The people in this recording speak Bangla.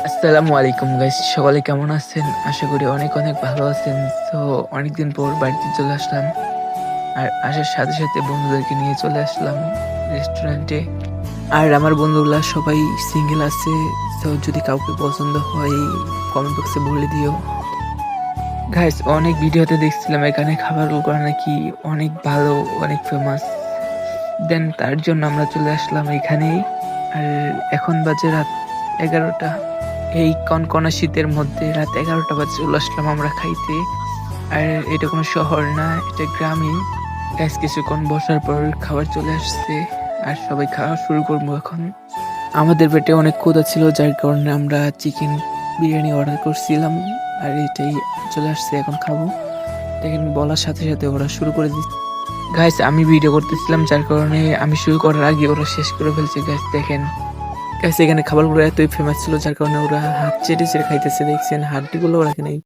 আসসালামু আলাইকুম গাইস, সকলে কেমন আছেন? আশা করি অনেক অনেক ভালো আছেন। তো অনেকদিন পর বাড়িতে চলে আসলাম। আর আসার সাথে সাথে বন্ধুদেরকে নিয়ে চলে আসলাম রেস্টুরেন্টে। আর আমার বন্ধুগুলা সবাই সিঙ্গেল আছে। তো যদি কাউকে পছন্দ হয় কমেন্ট বক্সে বলে দিও। গাইস, অনেক ভিডিওতে দেখছিলাম এখানে খাবারগুলো নাকি অনেক ভালো, অনেক ফেমাস। দেন তার জন্য আমরা চলে আসলাম এখানেই। আর এখন বাজে রাত 11টা। এই কনকনা শীতের মধ্যে রাত 11টা বাজে চলে আসলাম আমরা খাইতে। আর এটা কোনো শহর না, এটা গ্রামই। গ্যাস কিছুক্ষণ বসার পর খাবার চলে আসছে। আর সবাই খাওয়া শুরু করবো এখন। আমাদের পেটে অনেক ক্ষুধা ছিল, যার কারণে আমরা চিকেন বিরিয়ানি অর্ডার করছিলাম। আর এটাই চলে আসছে, এখন খাবো। দেখেন বলার সাথে সাথে ওরা শুরু করে দিচ্ছে। গাইস, আমি ভিডিও করতেছিলাম, যার কারণে আমি শুরু করার আগে ওরা শেষ করে ফেলছে। গাইস দেখেন, গাইস এখানে খাবারগুলো এতই ফেমাস ছিল, যার কারণে ওরা হাত চেটে চেটে খাইতেছে। দেখছেন হাড্ডিগুলো রাখে নাই।